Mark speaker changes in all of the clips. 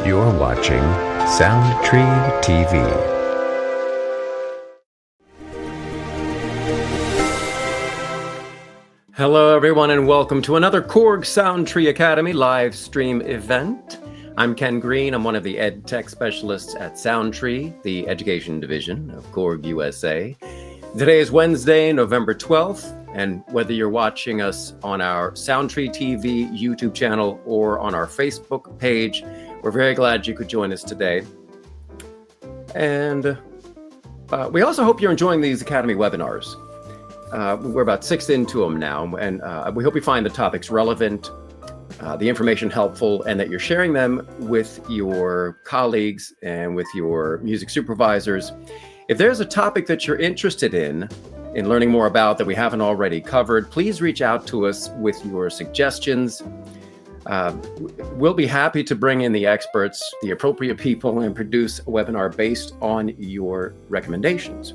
Speaker 1: You're watching Soundtree TV.
Speaker 2: Hello, everyone, and welcome to another KORG Soundtree Academy live stream event. I'm Ken Green. I'm one of the Ed Tech specialists at Soundtree, the education division of KORG USA. Today is Wednesday, November 12th, and whether you're watching us on our Soundtree TV YouTube channel or on our Facebook page, we're very glad you could join us today. And we also hope you're enjoying these Academy webinars. We're about 6 into them now, and we hope you find the topics relevant, the information helpful, and that you're sharing them with your colleagues and with your music supervisors. If there's a topic that you're interested in learning more about that we haven't already covered, please reach out to us with your suggestions. We'll be happy to bring in the experts, the appropriate people, and produce a webinar based on your recommendations.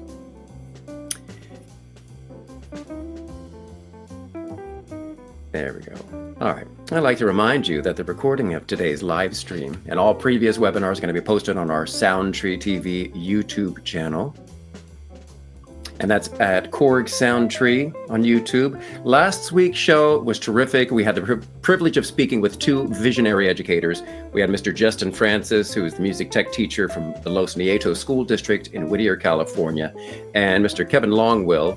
Speaker 2: There we go. All right. I'd like to remind you that the recording of today's live stream and all previous webinars are going to be posted on our Soundtree TV YouTube channel. And that's at KORG Soundtree on YouTube. Last week's show was terrific. We had the privilege of speaking with 2 visionary educators. We had Mr. Justin Francis, who is the music tech teacher from the Los Nietos School District in Whittier, California, and Mr. Kevin Longwill,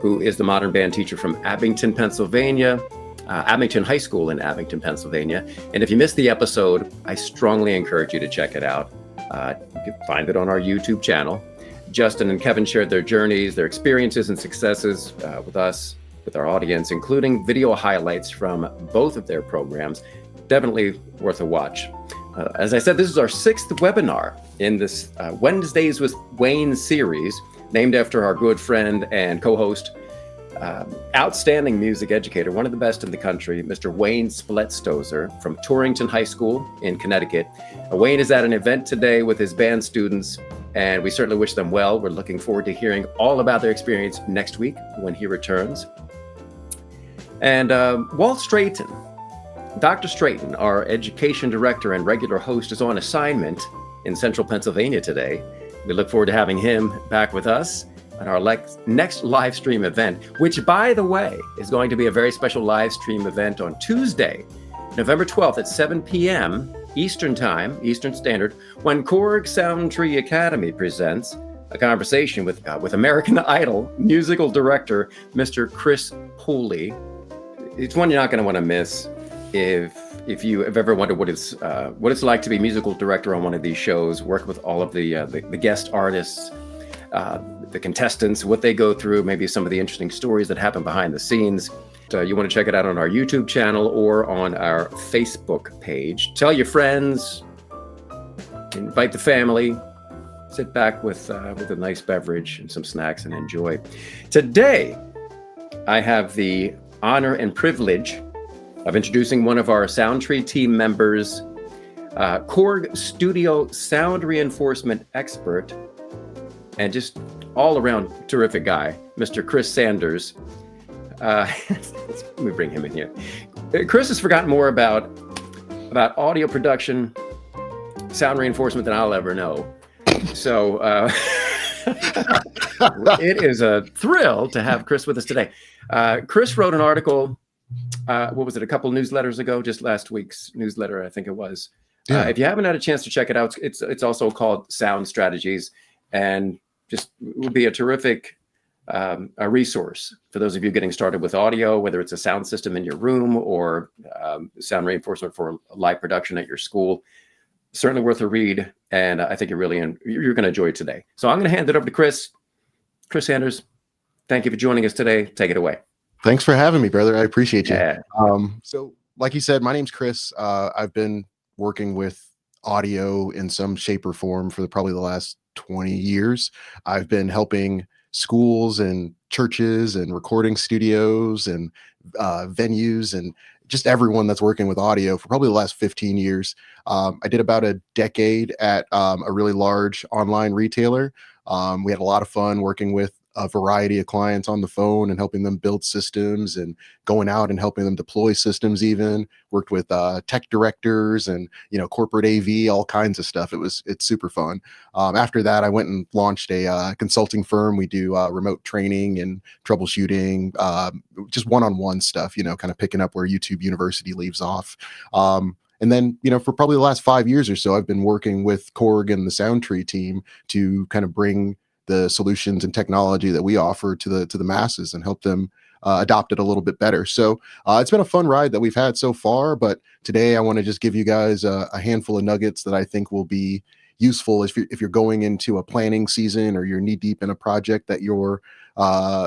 Speaker 2: who is the modern band teacher from Abington, Pennsylvania, Abington High School in Abington, Pennsylvania. And if you missed the episode, I strongly encourage you to check it out. You can find it on our YouTube channel. Justin and Kevin shared their journeys, their experiences and successes with us, with our audience, including video highlights from both of their programs. Definitely worth a watch. As I said, this is our 6th webinar in this Wednesdays with Wayne series, named after our good friend and co-host, outstanding music educator, one of the best in the country, Mr. Wayne Spletstozer from Torrington High School in Connecticut. Wayne is at an event today with his band students, and we certainly wish them well. We're looking forward to hearing all about their experience next week when he returns. And Walt Strayton, Dr. Strayton, our education director and regular host, is on assignment in central Pennsylvania today. We look forward to having him back with us at our next live stream event, which, by the way, is going to be a very special live stream event on Tuesday, November 12th at 7 p.m. Eastern Time, Eastern Standard, when KORG Soundtree Academy presents a conversation with American Idol musical director, Mr. Chris Pooley. It's one you're not going to want to miss if you have ever wondered what it's like to be musical director on one of these shows, work with all of the guest artists, the contestants, what they go through, maybe some of the interesting stories that happen behind the scenes. You want to check it out on our YouTube channel or on our Facebook page. Tell your friends, invite the family, sit back with a nice beverage and some snacks and enjoy. Today, I have the honor and privilege of introducing one of our Soundtree team members, KORG Studio sound reinforcement expert, and just all-around terrific guy, Mr. Chris Sanders. Let me bring him in here. Chris has forgotten more about audio production, sound reinforcement than I'll ever know. So it is a thrill to have Chris with us today. Chris wrote an article, what was it, a couple newsletters ago, just last week's newsletter, I think it was. Yeah. If you haven't had a chance to check it out, it's also called Sound Strategies, and just would be a terrific a resource for those of you getting started with audio, whether it's a sound system in your room or sound reinforcement for live production at your school. Certainly worth a read, and I think you're going to enjoy it today. So I'm going to hand it over to Chris. Chris Sanders, thank you for joining us today. Take it away.
Speaker 3: Thanks for having me, brother. I appreciate you.
Speaker 2: Yeah.
Speaker 3: So like you said, my name's Chris. I've been working with audio in some shape or form for probably the last 20 years. I've been helping schools and churches and recording studios and venues and just everyone that's working with audio for probably the last 15 years. I did about a decade at a really large online retailer. We had a lot of fun working with a variety of clients on the phone and helping them build systems, and going out and helping them deploy systems. Even worked with tech directors and corporate AV, all kinds of stuff. It's super fun. After that, I went and launched a consulting firm. We do remote training and troubleshooting, just one-on-one stuff, kind of picking up where YouTube University leaves off. And then, for probably the last 5 years or so, I've been working with KORG and the SoundTree team to kind of bring the solutions and technology that we offer to the masses and help them adopt it a little bit better. So it's been a fun ride that we've had so far. But today I want to just give you guys a handful of nuggets that I think will be useful if you're going into a planning season, or you're knee deep in a project that you're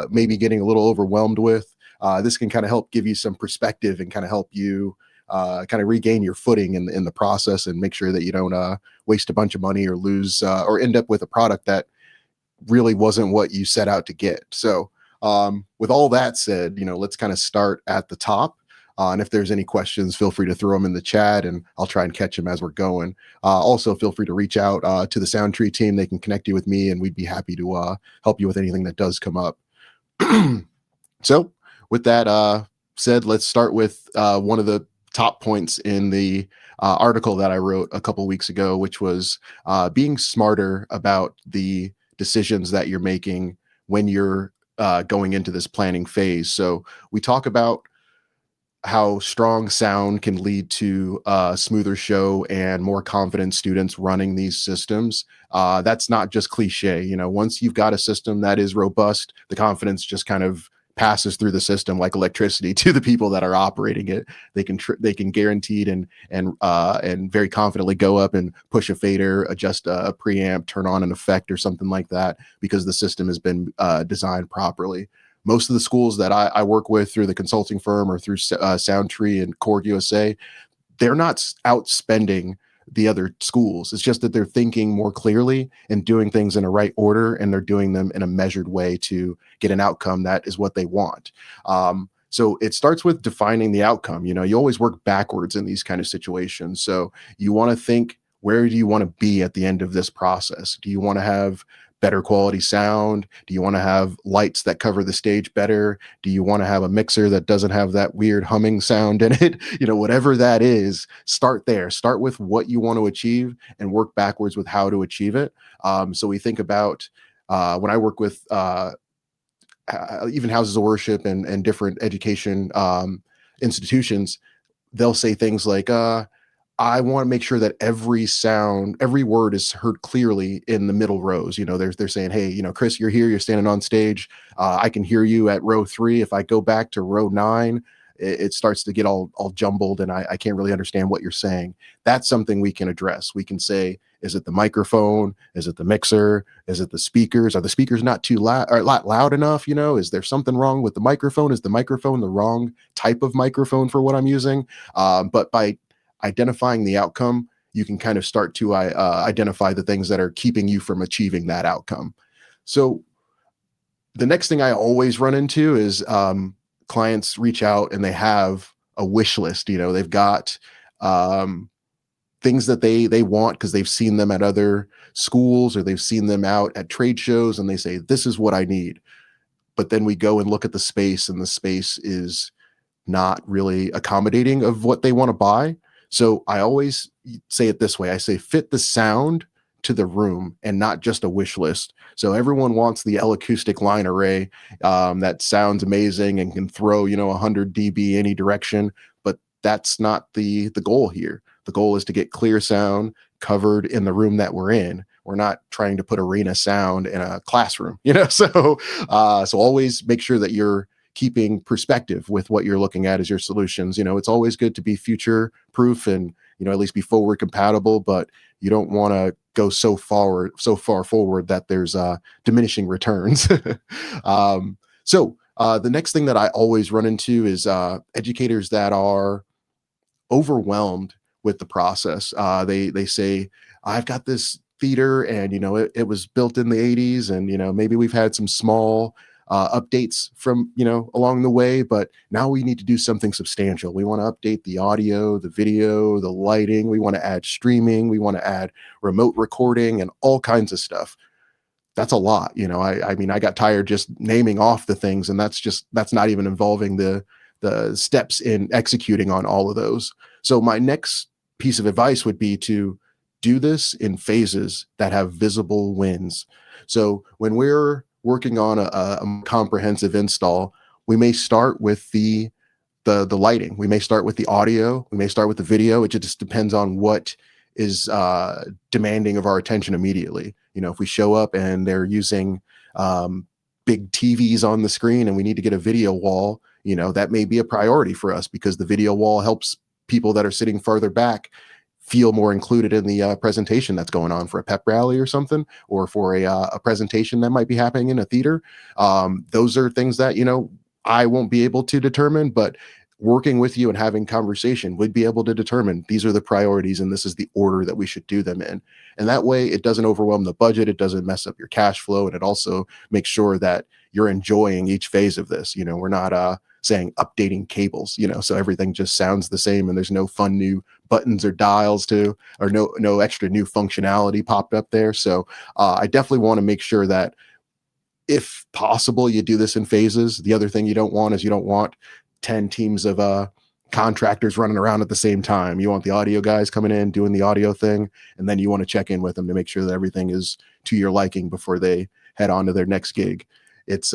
Speaker 3: maybe getting a little overwhelmed with. This can kind of help give you some perspective and kind of help you kind of regain your footing in the process, and make sure that you don't waste a bunch of money or lose or end up with a product that really wasn't what you set out to get. So with all that said, let's kind of start at the top. And if there's any questions, feel free to throw them in the chat, and I'll try and catch them as we're going. Also, feel free to reach out to the SoundTree team. They can connect you with me, and we'd be happy to help you with anything that does come up. So with that said, let's start with one of the top points in the article that I wrote a couple weeks ago, which was being smarter about the decisions that you're making when you're going into this planning phase. So we talk about how strong sound can lead to a smoother show and more confident students running these systems. That's not just cliche. Once you've got a system that is robust, the confidence just kind of passes through the system like electricity to the people that are operating it. They can guaranteed and very confidently go up and push a fader, adjust a preamp, turn on an effect or something like that, because the system has been designed properly. Most of the schools that I work with through the consulting firm or through SoundTree and KORG USA, they're not outspending the other schools. It's just that they're thinking more clearly and doing things in a right order, and they're doing them in a measured way to get an outcome that is what they want. So it starts with defining the outcome. You always work backwards in these kind of situations. So you want to think, where do you want to be at the end of this process? Do you want to have better quality sound? Do you want to have lights that cover the stage better? Do you want to have a mixer that doesn't have that weird humming sound in it? Whatever that is, start there. Start with what you want to achieve and work backwards with how to achieve it. So we think about when I work with even houses of worship and different education institutions, they'll say things like, I want to make sure that every word is heard clearly in the middle rows. They're saying, hey, Chris, you're here, you're standing on stage. I can hear you at row 3. If I go back to row 9, it starts to get all jumbled, and I can't really understand what you're saying. That's something we can address. We can say, is it the microphone? Is it the mixer? Is it the speakers? Are the speakers not too loud or not loud enough? Is there something wrong with the microphone? Is the microphone the wrong type of microphone for what I'm using? But by identifying the outcome, you can kind of start to identify the things that are keeping you from achieving that outcome. So the next thing I always run into is clients reach out and they have a wish list. They've got things that they want because they've seen them at other schools, or they've seen them out at trade shows, and they say, this is what I need. But then we go and look at the space, and the space is not really accommodating of what they want to buy. So I always say it this way. I say, fit the sound to the room and not just a wish list. So everyone wants the L acoustic line array that sounds amazing and can throw 100 dB any direction, but that's not the goal here. The goal is to get clear sound covered in the room that we're in. We're not trying to put arena sound in a classroom, So always make sure that you're keeping perspective with what you're looking at as your solutions. It's always good to be future proof and at least be forward compatible, but you don't want to go so far forward that there's diminishing returns. The next thing that I always run into is educators that are overwhelmed with the process. They say, I've got this theater, and it was built in the 80s, and maybe we've had some small updates from along the way, but now we need to do something substantial. We want to update the audio, the video, the lighting. We want to add streaming. We want to add remote recording and all kinds of stuff. that's a lot. I mean, I got tired just naming off the things, and that's not even involving the steps in executing on all of those. So my next piece of advice would be to do this in phases that have visible wins. So when we're working on a comprehensive install, we may start with the lighting. We may start with the audio. We may start with the video. It just depends on what is demanding of our attention immediately. If we show up and they're using big TVs on the screen and we need to get a video wall, that may be a priority for us because the video wall helps people that are sitting further back feel more included in the presentation that's going on for a pep rally or something, or for a presentation that might be happening in a theater. Those are things that, I won't be able to determine, but working with you and having conversation would be able to determine these are the priorities and this is the order that we should do them in. And that way it doesn't overwhelm the budget, it doesn't mess up your cash flow, and it also makes sure that you're enjoying each phase of this. We're not saying updating cables, so everything just sounds the same and there's no fun new buttons or dials or no extra new functionality popped up there. So I definitely want to make sure that if possible, you do this in phases. The other thing you don't want is you don't want 10 teams of contractors running around at the same time. You want the audio guys coming in, doing the audio thing, and then you want to check in with them to make sure that everything is to your liking before they head on to their next gig. It's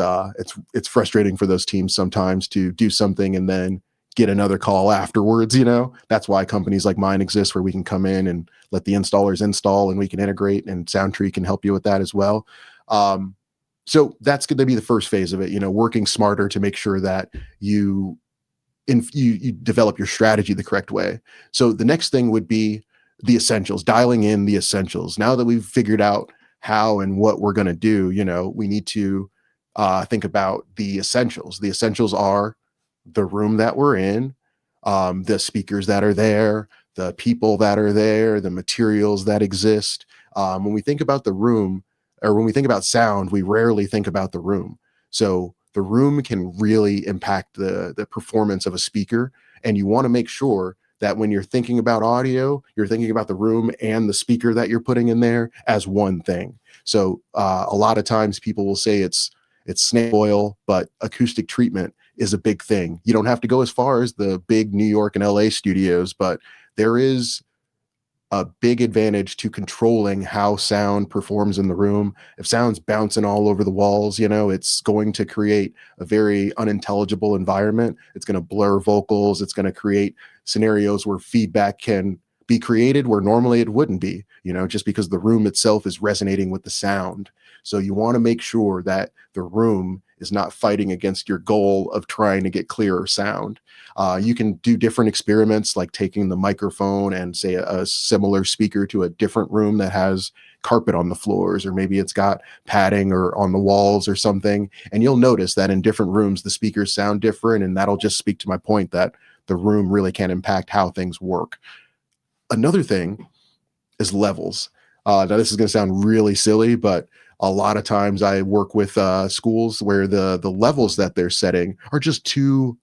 Speaker 3: frustrating for those teams sometimes to do something and then get another call afterwards. That's why companies like mine exist, where we can come in and let the installers install and we can integrate, and Soundtree can help you with that as well. So that's going to be the first phase of it, working smarter to make sure that you develop your strategy the correct way. So the next thing would be the essentials, dialing in the essentials. Now that we've figured out how and what we're going to do, we need to think about the essentials. The essentials are the room that we're in, the speakers that are there, the people that are there, the materials that exist. When we think about the room, or when we think about sound, we rarely think about the room. So the room can really impact the performance of a speaker. And you want to make sure that when you're thinking about audio, you're thinking about the room and the speaker that you're putting in there as one thing. So a lot of times people will say it's snake oil, but acoustic treatment is a big thing. You don't have to go as far as the big New York and LA studios, but there is a big advantage to controlling how sound performs in the room. If sound's bouncing all over the walls, it's going to create a very unintelligible environment. It's going to blur vocals. It's going to create scenarios where feedback can be created where normally it wouldn't be, just because the room itself is resonating with the sound. So you want to make sure that the room is not fighting against your goal of trying to get clearer sound. You can do different experiments, like taking the microphone and say a similar speaker to a different room that has carpet on the floors, or maybe it's got padding or on the walls or something. And you'll notice that in different rooms, the speakers sound different. And that'll just speak to my point that the room really can impact how things work. Another thing is levels. Now this is going to sound really silly, but a lot of times I work with schools where the levels that they're setting are just too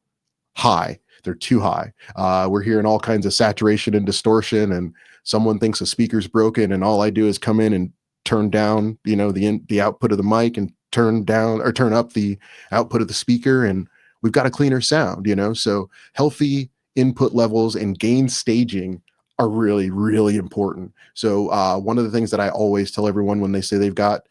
Speaker 3: high. They're too high. We're hearing all kinds of saturation and distortion, and someone thinks a speaker's broken, and all I do is come in and turn down, the output of the mic, and turn up the output of the speaker, and we've got a cleaner sound. So healthy input levels and gain staging are really, really important. So one of the things that I always tell everyone when they say they've got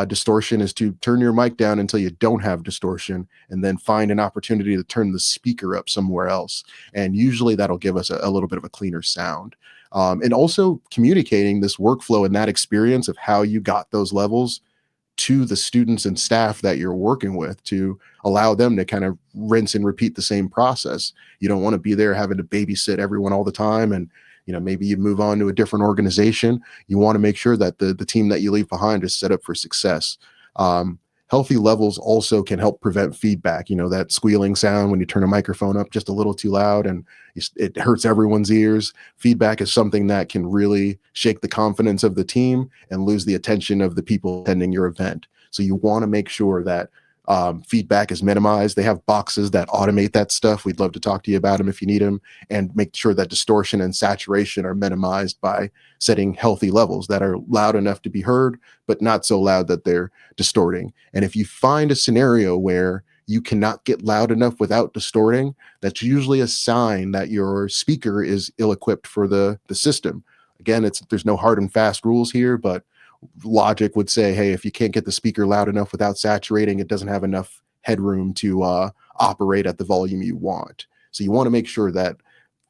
Speaker 3: distortion is to turn your mic down until you don't have distortion, and then find an opportunity to turn the speaker up somewhere else. And usually that'll give us a little bit of a cleaner sound. And also communicating this workflow and that experience of how you got those levels to the students and staff that you're working with, to allow them to kind of rinse and repeat the same process. You don't want to be there having to babysit everyone all the time, and maybe you move on to a different organization. You want to make sure that the team that you leave behind is set up for success. Healthy levels also can help prevent feedback. That squealing sound when you turn a microphone up just a little too loud and it hurts everyone's ears. Feedback is something that can really shake the confidence of the team and lose the attention of the people attending your event. So you want to make sure that feedback is minimized. They have boxes that automate that stuff. We'd love to talk to you about them if you need them, and make sure that distortion and saturation are minimized by setting healthy levels that are loud enough to be heard, but not so loud that they're distorting. And if you find a scenario where you cannot get loud enough without distorting, that's usually a sign that your speaker is ill-equipped for the system. Again, there's no hard and fast rules here, but logic would say, hey, if you can't get the speaker loud enough without saturating, it doesn't have enough headroom to operate at the volume you want. So you want to make sure that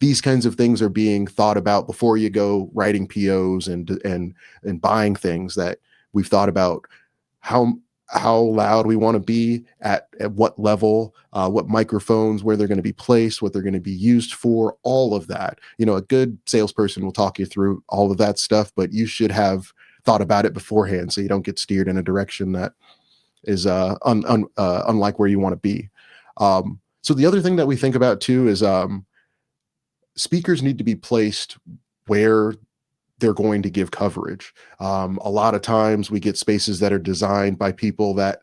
Speaker 3: these kinds of things are being thought about before you go writing POs and buying things, that we've thought about how loud we want to be at what level, what microphones, where they're going to be placed, what they're going to be used for, all of that. A good salesperson will talk you through all of that stuff, but you should have thought about it beforehand so you don't get steered in a direction that is unlike where you want to be. So the other thing that we think about too is speakers need to be placed where they're going to give coverage. A lot of times we get spaces that are designed by people that,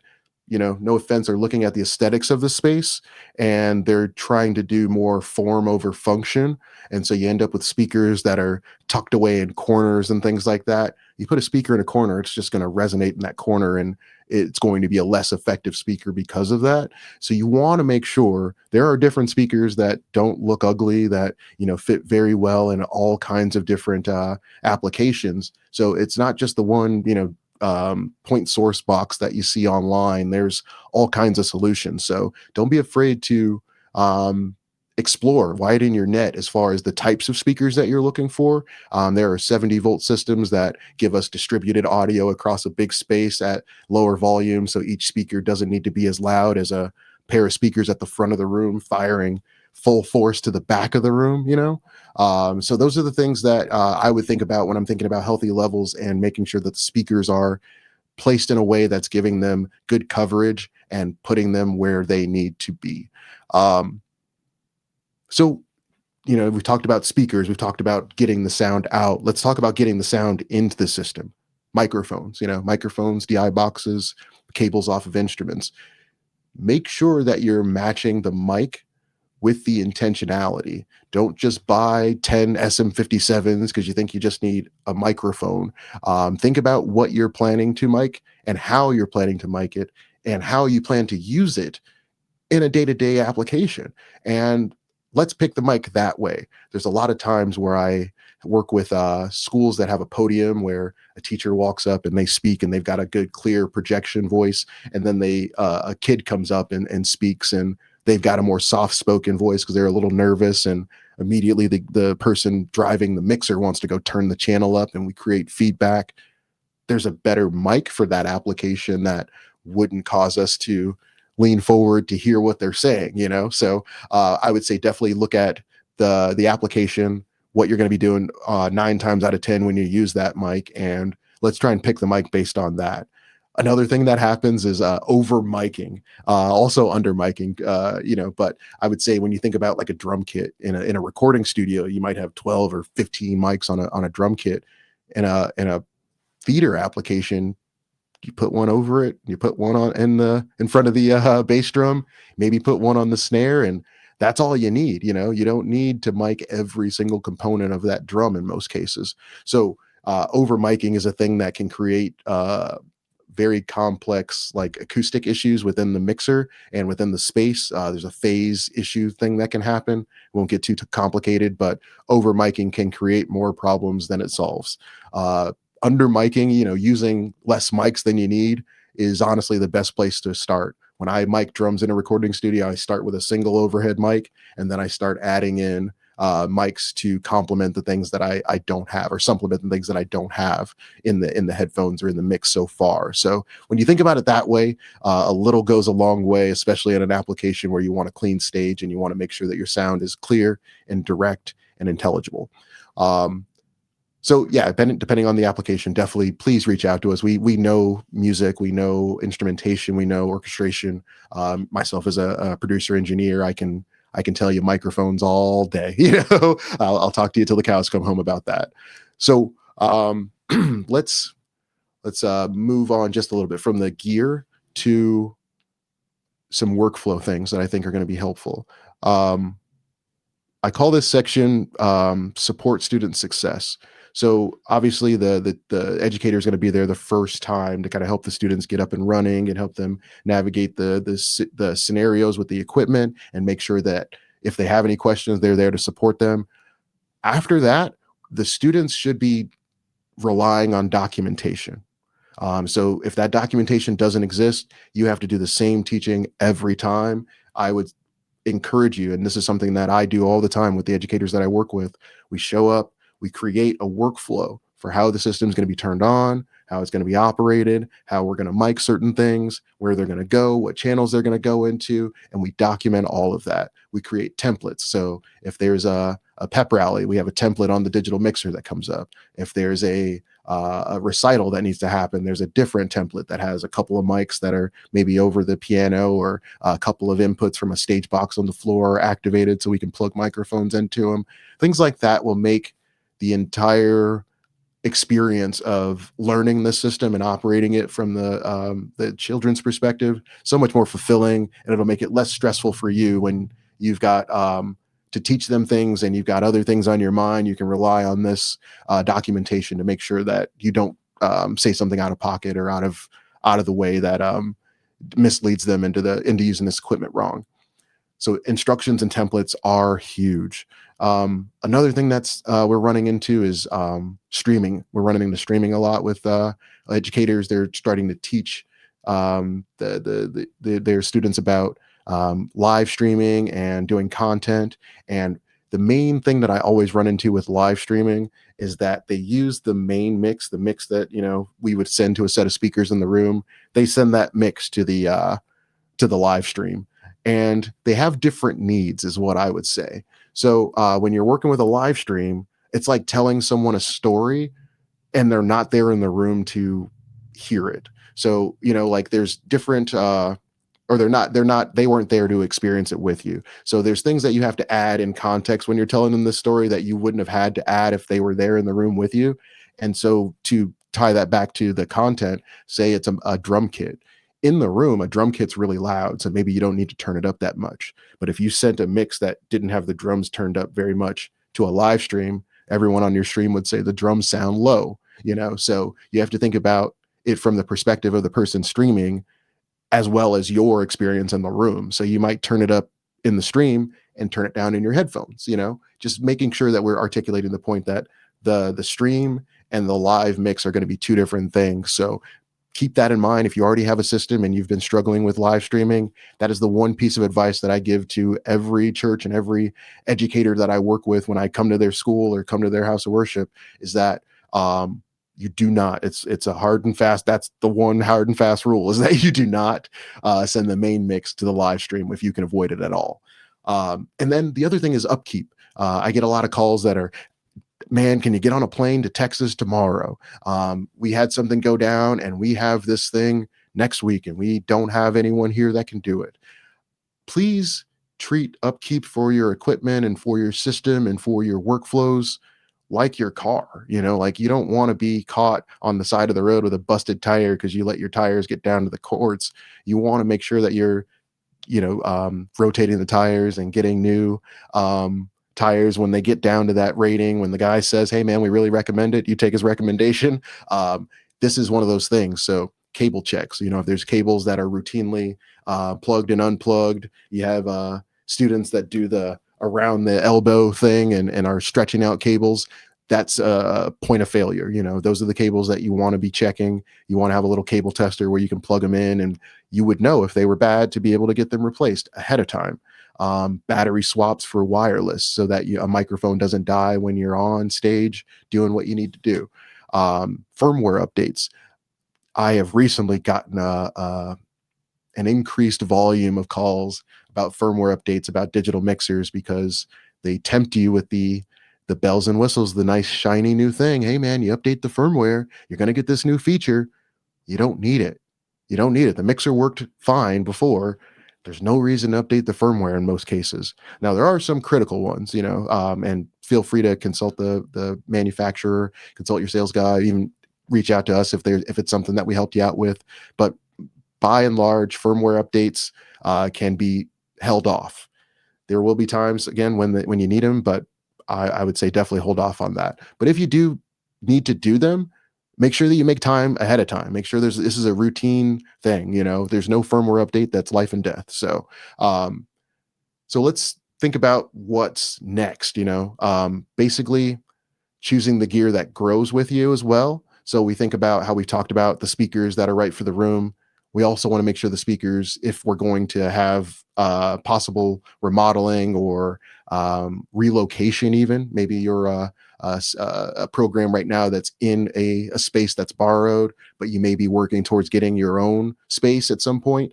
Speaker 3: no offense, are looking at the aesthetics of the space, and they're trying to do more form over function. And so you end up with speakers that are tucked away in corners and things like that. You put a speaker in a corner, it's just going to resonate in that corner, and it's going to be a less effective speaker because of that. So you want to make sure there are different speakers that don't look ugly, that, fit very well in all kinds of different applications. So it's not just the one, point source box that you see online. There's all kinds of solutions. So don't be afraid to explore, widen your net as far as the types of speakers that you're looking for. There are 70-volt systems that give us distributed audio across a big space at lower volume, so each speaker doesn't need to be as loud as a pair of speakers at the front of the room firing full force to the back of the room. So those are the things that I would think about when I'm thinking about healthy levels and making sure that the speakers are placed in a way that's giving them good coverage and putting them where they need to be. So, we've talked about speakers, we've talked about getting the sound out. Let's talk about getting the sound into the system. Microphones, microphones, DI boxes, cables off of instruments. Make sure that you're matching the mic with the intentionality. Don't just buy 10 SM57s because you think you just need a microphone. Think about what you're planning to mic and how you're planning to mic it and how you plan to use it in a day-to-day application. And let's pick the mic that way. There's a lot of times where I work with schools that have a podium where a teacher walks up and they speak and they've got a good, clear projection voice. And then a kid comes up and speaks, and they've got a more soft-spoken voice because they're a little nervous, and immediately the person driving the mixer wants to go turn the channel up, and we create feedback. There's a better mic for that application that wouldn't cause us to lean forward to hear what they're saying, So I would say definitely look at the application, what you're going to be doing 9 times out of 10 when you use that mic, and let's try and pick the mic based on that. Another thing that happens is over miking, also under miking, but I would say when you think about like a drum kit in a recording studio, you might have 12 or 15 mics on a drum kit. In a theater application, you put one over it, you put one on in front of the bass drum, maybe put one on the snare, and that's all you need. You don't need to mic every single component of that drum in most cases. So over miking is a thing that can create very complex like acoustic issues within the mixer and within the space. There's a phase issue thing that can happen. Won't get too complicated, but over miking can create more problems than it solves. Under miking, using less mics than you need is honestly the best place to start. When I mic drums in a recording studio, I start with a single overhead mic, and then I start adding in mics to complement the things that I don't have, or supplement the things that I don't have in the headphones or in the mix so far. So when you think about it that way, a little goes a long way, especially in an application where you want a clean stage and you want to make sure that your sound is clear and direct and intelligible. So yeah, depending on the application, definitely please reach out to us. We know music, we know instrumentation, we know orchestration. Myself as a producer engineer, I can tell you microphones all day. I'll talk to you till the cows come home about that. So let's move on just a little bit from the gear to some workflow things that I think are going to be helpful. Um, I call this section support student success. So obviously the educator is going to be there the first time to kind of help the students get up and running and help them navigate the scenarios with the equipment and make sure that if they have any questions, they're there to support them. After that, the students should be relying on documentation. So if that documentation doesn't exist, you have to do the same teaching every time. I would encourage you, and this is something that I do all the time with the educators that I work with. We show up, we create a workflow for how the system is going to be turned on, how it's going to be operated, how we're going to mic certain things, where they're going to go, what channels they're going to go into, and we document all of that. We create templates. So if there's a pep rally, we have a template on the digital mixer that comes up. If there's a recital that needs to happen, there's a different template that has a couple of mics that are maybe over the piano, or a couple of inputs from a stage box on the floor activated so we can plug microphones into them. Things like that will make the entire experience of learning the system and operating it from the children's perspective so much more fulfilling, and it'll make it less stressful for you when you've got to teach them things and you've got other things on your mind. You can rely on this documentation to make sure that you don't say something out of pocket or out of the way that misleads them into using this equipment wrong. So instructions and templates are huge. Another thing that's we're running into is streaming. We're running into streaming a lot with educators. They're starting to teach their students about live streaming and doing content. And the main thing that I always run into with live streaming is that they use the main mix, the mix that we would send to a set of speakers in the room. They send that mix to the live stream, and they have different needs, is what I would say. So when you're working with a live stream, it's like telling someone a story and they're not there in the room to hear it. So, like there's different, or they weren't there to experience it with you. So there's things that you have to add in context when you're telling them the story that you wouldn't have had to add if they were there in the room with you. And so to tie that back to the content, say it's a drum kit. In the room, a drum kit's really loud, so maybe you don't need to turn it up that much. But if you sent a mix that didn't have the drums turned up very much to a live stream, everyone on your stream would say the drums sound low, So you have to think about it from the perspective of the person streaming as well as your experience in the room. So you might turn it up in the stream and turn it down in your headphones, just making sure that we're articulating the point that the stream and the live mix are going to be two different things. So keep that in mind. If you already have a system and you've been struggling with live streaming, that is the one piece of advice that I give to every church and every educator that I work with when I come to their school or come to their house of worship, is that you do not, it's a hard and fast, that's the one hard and fast rule, is that you do not send the main mix to the live stream if you can avoid it at all. And then the other thing is upkeep. I get a lot of calls that are, man, can you get on a plane to Texas tomorrow? We had something go down and we have this thing next week and we don't have anyone here that can do it. Please treat upkeep for your equipment and for your system and for your workflows like your car. Like you don't want to be caught on the side of the road with a busted tire because you let your tires get down to the courts. You want to make sure that you're rotating the tires and getting new tires when they get down to that rating. When the guy says, hey man, we really recommend it, you take his recommendation. This is one of those things. So cable checks, if there's cables that are routinely plugged and unplugged, you have students that do the around the elbow thing and are stretching out cables. That's a point of failure. Those are the cables that you want to be checking. You want to have a little cable tester where you can plug them in and you would know if they were bad to be able to get them replaced ahead of time. Battery swaps for wireless so that a microphone doesn't die when you're on stage doing what you need to do. Firmware updates. I have recently gotten an increased volume of calls about firmware updates about digital mixers because they tempt you with the bells and whistles, the nice shiny new thing. Hey man, you update the firmware, you're going to get this new feature. You don't need it. The mixer worked fine before. There's no reason to update the firmware in most cases. Now there are some critical ones, and feel free to consult the manufacturer, consult your sales guy, even reach out to us if it's something that we helped you out with. But by and large, firmware updates can be held off. There will be times again when you need them, but I would say definitely hold off on that. But if you do need to do them, make sure that you make time ahead of time. Make sure this is a routine thing. There's no firmware update that's life and death. So let's think about what's next. Basically choosing the gear that grows with you as well. So we think about how we talked about the speakers that are right for the room. We also want to make sure the speakers, if we're going to have possible remodeling or relocation, even maybe you're a program right now that's in a space that's borrowed, but you may be working towards getting your own space at some point.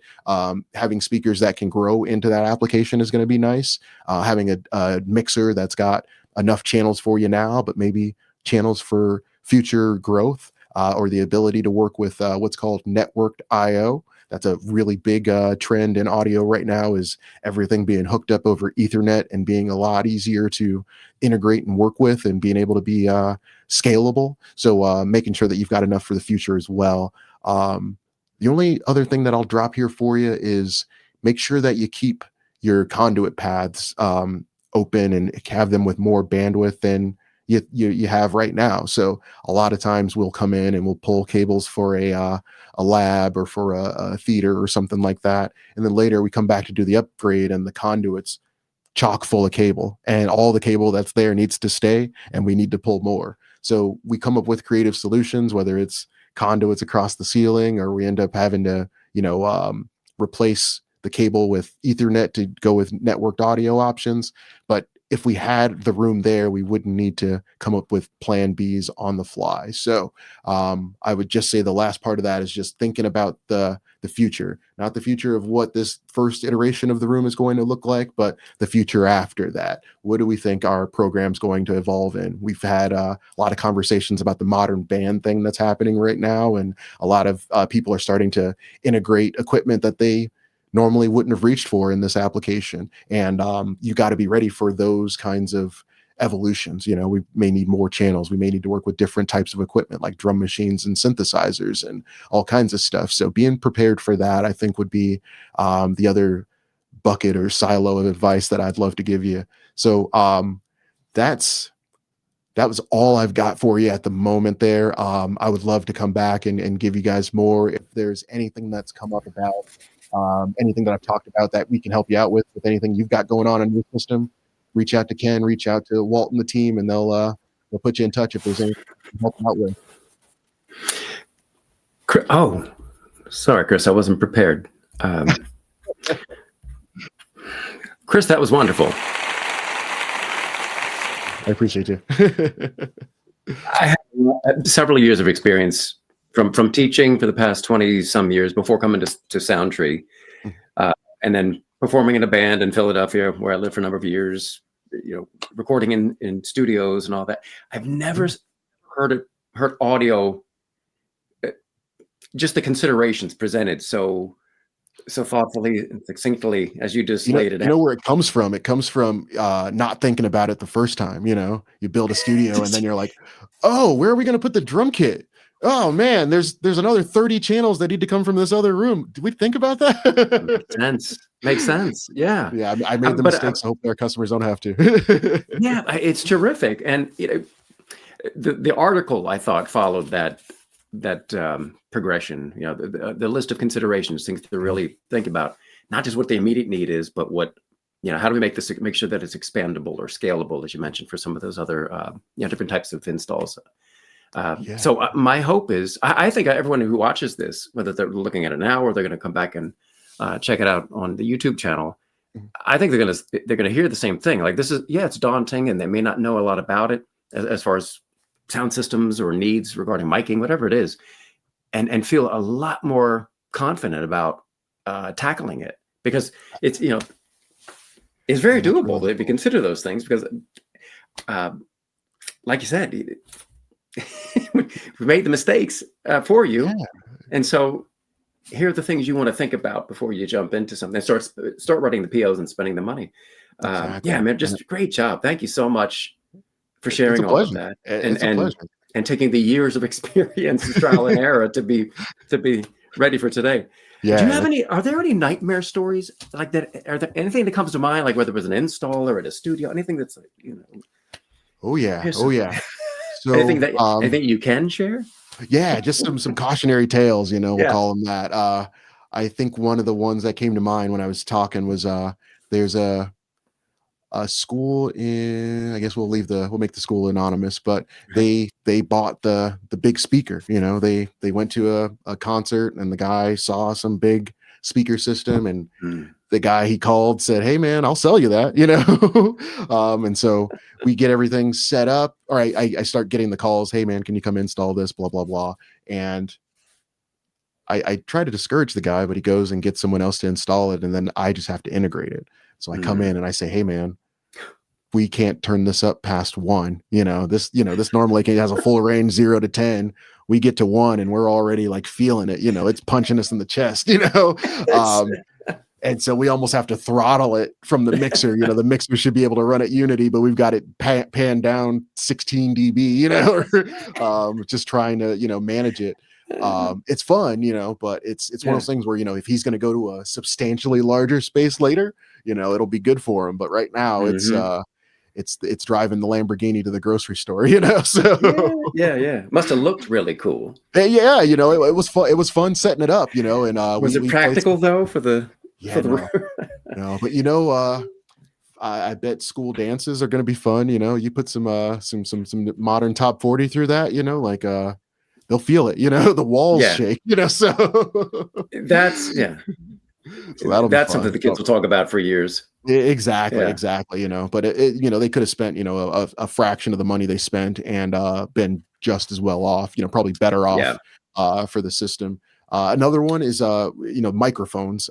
Speaker 3: Having speakers that can grow into that application is going to be nice. Having a mixer that's got enough channels for you now, but maybe channels for future growth. Or the ability to work with what's called networked I/O. That's a really big trend in audio right now, is everything being hooked up over Ethernet and being a lot easier to integrate and work with, and being able to be scalable. So making sure that you've got enough for the future as well. The only other thing that I'll drop here for you is make sure that you keep your conduit paths open and have them with more bandwidth than you have right now. So a lot of times we'll come in and we'll pull cables for a lab or for a theater or something like that, and then later we come back to do the upgrade and the conduit's chock full of cable, and all the cable that's there needs to stay, and we need to pull more. So we come up with creative solutions, whether it's conduits across the ceiling, or we end up having to replace the cable with Ethernet to go with networked audio options. But if we had the room there, we wouldn't need to come up with plan Bs on the fly. So I would just say the last part of that is just thinking about the future, not the future of what this first iteration of the room is going to look like, but the future after that. What do we think our program's going to evolve in? We've had a lot of conversations about the modern band thing that's happening right now, and a lot of people are starting to integrate equipment that they normally wouldn't have reached for in this application. And you got to be ready for those kinds of evolutions. We may need more channels. We may need to work with different types of equipment like drum machines and synthesizers and all kinds of stuff. So being prepared for that, I think, would be the other bucket or silo of advice that I'd love to give you. So that was all I've got for you at the moment there. I would love to come back and give you guys more. If there's anything that's come up about anything that I've talked about that we can help you out with anything you've got going on in your system, reach out to Ken, reach out to Walt and the team, and they'll put you in touch if there's anything to help you out with.
Speaker 2: Oh, sorry, Chris, I wasn't prepared. Chris, that was wonderful.
Speaker 3: I appreciate you.
Speaker 2: I have several years of experience from teaching for the past 20 some years before coming to Soundtree, and then performing in a band in Philadelphia where I lived for a number of years, recording in studios and all that. I've never heard audio, just the considerations presented so thoughtfully and succinctly as you just laid it out.
Speaker 3: You know where it comes from? It comes from not thinking about it the first time. You build a studio and then you're like, oh, where are we going to put the drum kit? Oh man, there's another 30 channels that need to come from this other room. Did we think about that?
Speaker 2: Makes sense. Yeah.
Speaker 3: Yeah. I made the mistakes. I hope our customers don't have to.
Speaker 2: Yeah, it's terrific. And the article I thought followed that progression, the list of considerations, things to really think about, not just what the immediate need is, but what, how do we make sure that it's expandable or scalable, as you mentioned, for some of those other, different types of installs. So my hope is, I think everyone who watches this, whether they're looking at it now or they're going to come back and check it out on the YouTube channel, I think they're going to hear the same thing. Like, this is, it's daunting, and they may not know a lot about it as far as sound systems or needs regarding miking, whatever it is, and feel a lot more confident about tackling it, because it's it's very doable if you consider those things. Because like you said, we made the mistakes for you, and so here are the things you want to think about before you jump into something. Start writing the POs and spending the money.
Speaker 3: Exactly.
Speaker 2: Yeah, man, just great job. Thank you so much for sharing all of that, and taking the years of experience and trial and error to be ready for today. Do you
Speaker 3: Yeah.
Speaker 2: have any? Are there any nightmare stories like that? Are there anything that comes to mind, like whether it was an installer at a studio, anything that's like,
Speaker 3: Oh yeah.
Speaker 2: here's
Speaker 3: Oh
Speaker 2: some,
Speaker 3: yeah.
Speaker 2: anything
Speaker 3: So
Speaker 2: that anything you can share?
Speaker 3: yeah, just some cautionary tales, we'll
Speaker 2: Yeah.
Speaker 3: call them that. I think one of the ones that came to mind when I was talking was there's a school in, I guess we'll make the school anonymous, but
Speaker 2: Right.
Speaker 3: they bought the big speaker. They went to a concert and the guy saw some big speaker system, and
Speaker 2: Mm.
Speaker 3: the guy he called said, "Hey man, I'll sell you that." And so we get everything set up. All right, I start getting the calls. Hey man, can you come install this? Blah blah blah. And I try to discourage the guy, but he goes and gets someone else to install it, and then I just have to integrate it. So I come
Speaker 2: Mm.
Speaker 3: in and I say, "Hey man, we can't turn this up past 1. This normally has a full range 0 to 10. We get to 1 and we're already like feeling it. It's punching us in the chest.
Speaker 2: It's,
Speaker 3: And so we almost have to throttle it from the mixer. The mixer should be able to run at Unity, but we've got it panned down 16 dB. Just trying to manage it. It's fun, but it's one of
Speaker 2: yeah.
Speaker 3: those things where if he's going to go to a substantially larger space later, it'll be good for him. But right now,
Speaker 2: Mhm.
Speaker 3: it's driving the Lamborghini to the grocery store.
Speaker 2: Yeah,
Speaker 3: So
Speaker 2: yeah, yeah. Must have looked really cool.
Speaker 3: yeah, it was fun. It was fun setting it up, and
Speaker 2: Was it
Speaker 3: we played some.
Speaker 2: practical though for the
Speaker 3: Yeah, no, no, but I bet school dances are going to be fun. You put some modern top 40 through that. Like they'll feel it. The walls
Speaker 2: yeah.
Speaker 3: shake. So
Speaker 2: That's yeah.
Speaker 3: so that'll be
Speaker 2: That's something
Speaker 3: fun.
Speaker 2: the kids will talk about for years.
Speaker 3: Exactly,
Speaker 2: Yeah.
Speaker 3: exactly. But they could have spent a fraction of the money they spent and been just as well off. Probably better
Speaker 2: Yeah.
Speaker 3: off for the system. Another one is microphones.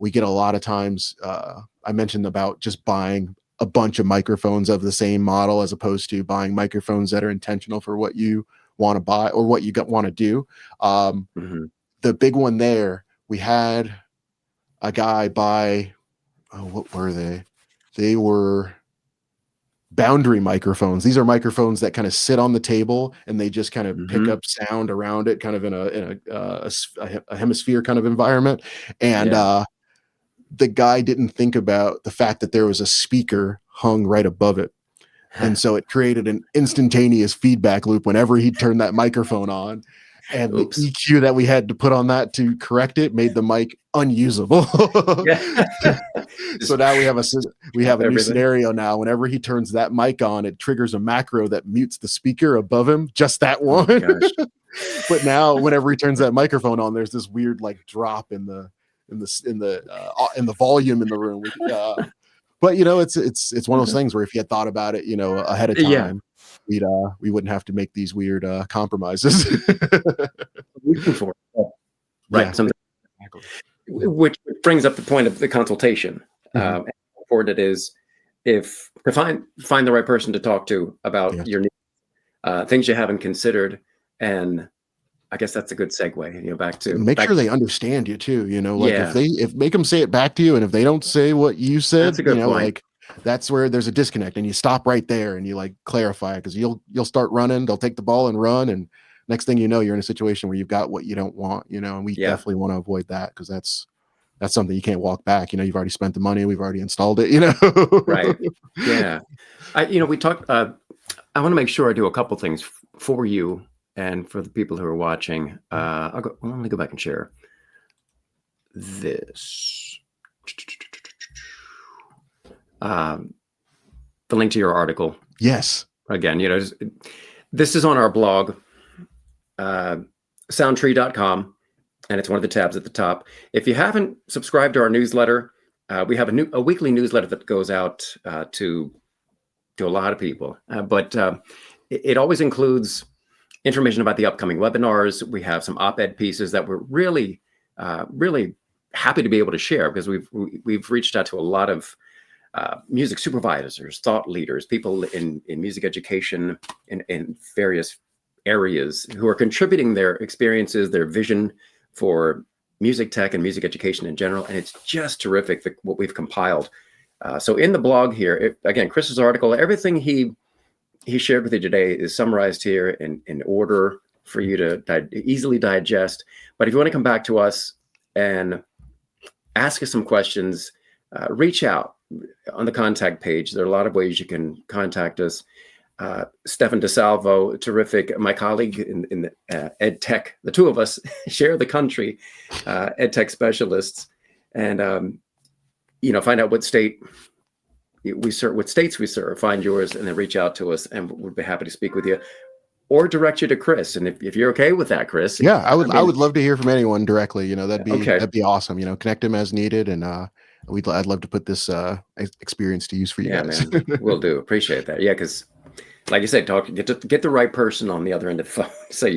Speaker 3: We get a lot of times. I mentioned about just buying a bunch of microphones of the same model as opposed to buying microphones that are intentional for what you want to buy or what you want to do.
Speaker 2: Mhm.
Speaker 3: The big one there, we had a guy buy. Oh, what were they? They were boundary microphones. These are microphones that kind of sit on the table and they just kind of pick
Speaker 2: Mhm.
Speaker 3: up sound around it, kind of in a hemisphere kind of environment. And
Speaker 2: Yeah.
Speaker 3: the guy didn't think about the fact that there was a speaker hung right above it. And so it created an instantaneous feedback loop whenever he turned that microphone on. And the
Speaker 2: Oops.
Speaker 3: EQ that we had to put on that to correct it made the mic unusable.
Speaker 2: Yeah.
Speaker 3: So
Speaker 2: Just
Speaker 3: now we have
Speaker 2: drop
Speaker 3: a new
Speaker 2: everything.
Speaker 3: scenario now. Whenever he turns that mic on, it triggers a macro that mutes the speaker above him, just that
Speaker 2: Oh my
Speaker 3: one.
Speaker 2: gosh.
Speaker 3: But now whenever he turns that microphone on, there's this weird like drop in the volume in the room. But it's one of those
Speaker 2: Okay.
Speaker 3: things where if you had thought about it, ahead of
Speaker 2: Yeah.
Speaker 3: time, we wouldn't have to make these weird compromises.
Speaker 2: Looking for it.
Speaker 3: Yeah,
Speaker 2: Right. Something
Speaker 3: exactly.
Speaker 2: which brings up the point of the consultation.
Speaker 3: Mhm.
Speaker 2: And how important it is if to find the right person to talk to about
Speaker 3: Yes.
Speaker 2: your needs, things you haven't considered, and I guess that's a good segue.
Speaker 3: Make
Speaker 2: Back.
Speaker 3: sure they understand you too. Like
Speaker 2: Yeah,
Speaker 3: if make them say it back to you, and if they don't say what you
Speaker 2: that's
Speaker 3: said,
Speaker 2: a good point.
Speaker 3: like that's where there's a disconnect, and you stop right there and you like clarify because you'll start running. They'll take the ball and run, and next thing you know, you're in a situation where you've got what you don't want. And we
Speaker 2: Yeah,
Speaker 3: definitely want to avoid that because that's something you can't walk back. You've already spent the money, we've already installed it.
Speaker 2: right. Yeah, we talked. I want to make sure I do a couple things for you and for the people who are watching. Let me go back and share this. Um, the link to your article
Speaker 3: Yes.
Speaker 2: again. This is on our blog, soundtree.com, and it's one of the tabs at the top. If you haven't subscribed to our newsletter, we have a weekly newsletter that goes out to a lot of people, but it always includes information about the upcoming webinars. We have some op-ed pieces that we're really, really happy to be able to share because we've reached out to a lot of music supervisors, thought leaders, people in music education in various areas who are contributing their experiences, their vision for music tech and music education in general. And it's just terrific what we've compiled. So in the blog here, again, Chris's article, everything he shared with you today is summarized here in order for you to easily digest. But if you want to come back to us and ask us some questions. Reach out on the contact page. There are a lot of ways you can contact us. Stefan DeSalvo, terrific. My colleague in the ed tech, the two of us share the country, ed tech specialists, and find out what state we serve, what states we serve, find yours, and then reach out to us, and we'll be happy to speak with you or direct you to Chris. And if you're okay with that, Chris.
Speaker 3: Yeah, I would love to hear from anyone directly. That'd be awesome. Connect them as needed, and I'd love to put this experience to use for you guys.
Speaker 2: Man, we'll do. Appreciate that. Yeah, because like you said, get the right person on the other end of the phone, so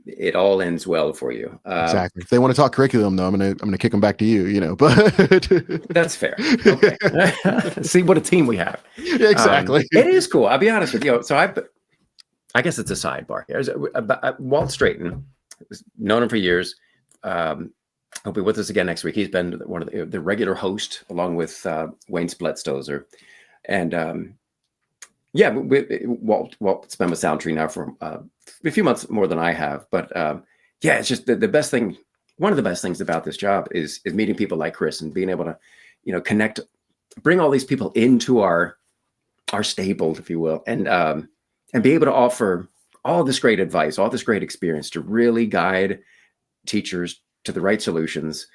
Speaker 2: it all ends well for you.
Speaker 3: Exactly. If they want to talk curriculum, though, I'm gonna kick them back to you. But
Speaker 2: that's fair. Okay. See what a team we have.
Speaker 3: Yeah, exactly.
Speaker 2: It is cool. I'll be honest with you. So I guess it's a sidebar here. Walt Strayton, known him for years. He'll be with us again next week. He's been one of the regular host along with Wayne Spletstozer, and Walt's been with Soundtree now for a few months more than I have. But it's just the best thing. One of the best things about this job is meeting people like Chris and being able to, connect, bring all these people into our stable, if you will, and be able to offer all this great advice, all this great experience to really guide teachers to the right solutions.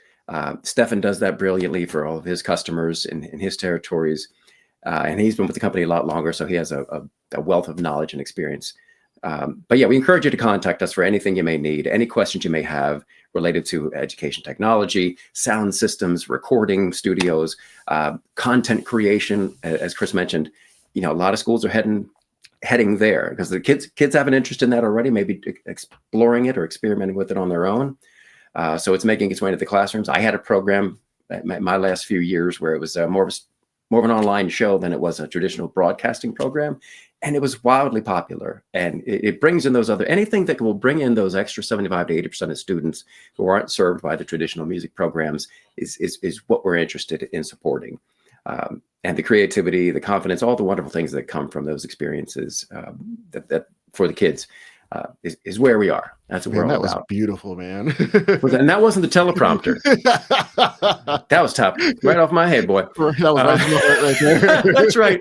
Speaker 2: Stefan does that brilliantly for all of his customers in his territories. And he's been with the company a lot longer, so he has a wealth of knowledge and experience. But we encourage you to contact us for anything you may need, any questions you may have related to education technology, sound systems, recording studios, content creation. As Chris mentioned, a lot of schools are heading there because the kids have an interest in that already, maybe exploring it or experimenting with it on their own. So it's making its way into the classrooms. I had a program my last few years where it was more of an online show than it was a traditional broadcasting program. And it was wildly popular. And it brings in anything that will bring in those extra 75 to 80% of students who aren't served by the traditional music programs is what we're interested in supporting. And the creativity, the confidence, all the wonderful things that come from those experiences that for the kids is where we are. That's what we're all about. That was
Speaker 3: beautiful, man.
Speaker 2: And that wasn't the teleprompter. That was top, right off my head, boy.
Speaker 3: That was right there.
Speaker 2: That's right.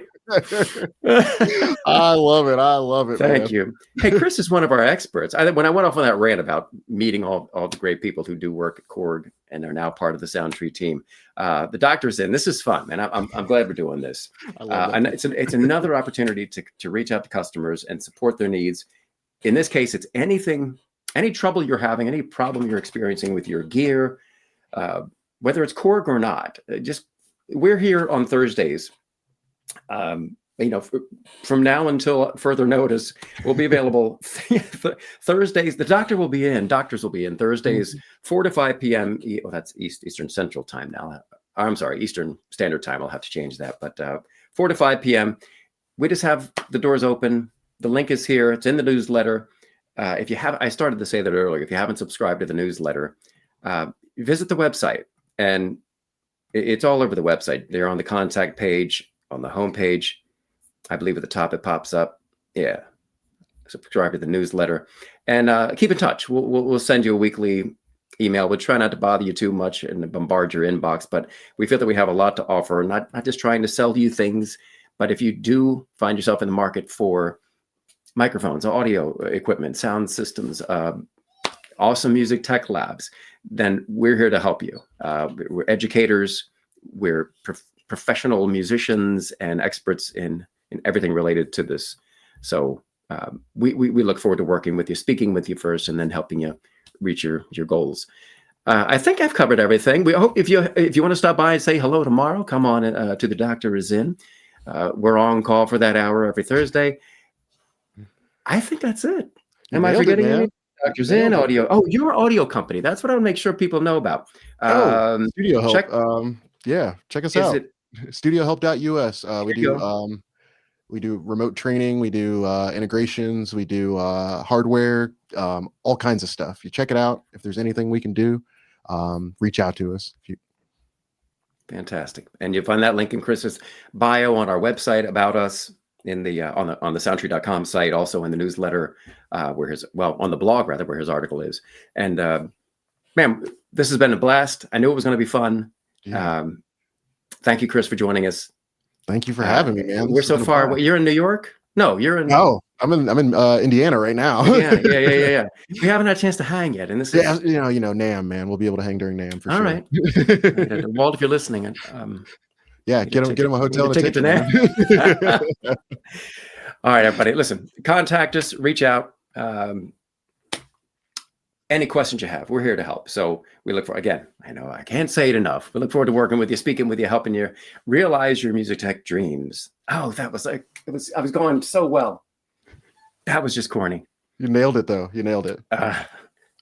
Speaker 3: I love it.
Speaker 2: Thank you. Hey, Chris is one of our experts. When I went off on that rant about meeting all the great people who do work at KORG and are now part of the Soundtree team, the doctor's in. This is fun, man. I'm glad we're doing this. And it's another opportunity to reach out to customers and support their needs. In this case, it's any trouble you're having, any problem you're experiencing with your gear, whether it's KORG or not. We're here on Thursdays. From now until further notice, we'll be available Thursdays. The doctors will be in Thursdays, 4 to 5 p.m. That's Eastern Central Time now. I'm sorry, Eastern Standard Time. I'll have to change that. But 4 to 5 p.m. We just have the doors open. The link is here. It's in the newsletter. If you have, I started to say that earlier. If you haven't subscribed to the newsletter, visit the website, and it's all over the website. They're on the contact page, on the homepage. I believe at the top it pops up. Yeah, subscribe to the newsletter, and keep in touch. We'll send you a weekly email. We'll try not to bother you too much and bombard your inbox, but we feel that we have a lot to offer. Not just trying to sell you things, but if you do find yourself in the market for microphones, audio equipment, sound systems, awesome music tech labs, then we're here to help you. We're educators, we're professional musicians and experts in everything related to this. So we look forward to working with you, speaking with you first, and then helping you reach your goals. I think I've covered everything. We hope if you want to stop by and say hello tomorrow, come on to The Doctor Is In. We're on call for that hour every Thursday. I think that's it. Am I forgetting anything? Doctor's In audio. Oh, your audio company. That's what I want to make sure people know about.
Speaker 3: Studio Help. Check us out. StudioHelp.us. We do remote training. We do integrations. We do hardware. All kinds of stuff. You check it out. If there's anything we can do, reach out to us.
Speaker 2: Fantastic. And you'll find that link in Chris's bio on our website about us, in the on the soundtree.com site, also in the newsletter, on the blog rather, where his article is. And man, this has been a blast. I knew it was going to be fun.
Speaker 3: Yeah.
Speaker 2: Thank you, Chris, for joining us.
Speaker 3: Thank you for having me, man.
Speaker 2: We're so far. You're in New York? No, you're in.
Speaker 3: No, I'm in Indiana right now.
Speaker 2: Indiana. Yeah. We haven't had a chance to hang yet, and this is
Speaker 3: NAMM, man. We'll be able to hang during NAMM for
Speaker 2: all
Speaker 3: sure.
Speaker 2: right. Walt, if you're listening,
Speaker 3: yeah, get him a hotel and a ticket
Speaker 2: to NAMM. All right, everybody. Listen, contact us, reach out. Any questions you have, we're here to help. So we look for, again, I know I can't say it enough. We look forward to working with you, speaking with you, helping you realize your music tech dreams. Oh, that was like, I was going so well. That was just corny.
Speaker 3: You nailed it, though. You nailed it. Look at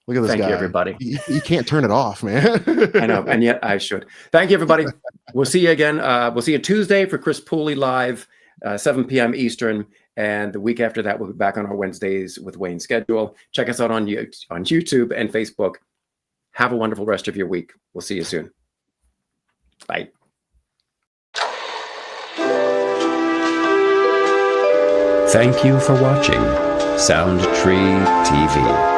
Speaker 3: this guy.
Speaker 2: Thank you, everybody.
Speaker 3: You can't turn it off, man.
Speaker 2: I know, and yet I should. Thank you, everybody. We'll see you again. We'll see you Tuesday for Chris Pooley Live, 7 p.m. Eastern. And the week after that, we'll be back on our Wednesdays with Wayne's schedule. Check us out on YouTube and Facebook. Have a wonderful rest of your week. We'll see you soon. Bye.
Speaker 1: Thank you for watching Sound Tree TV.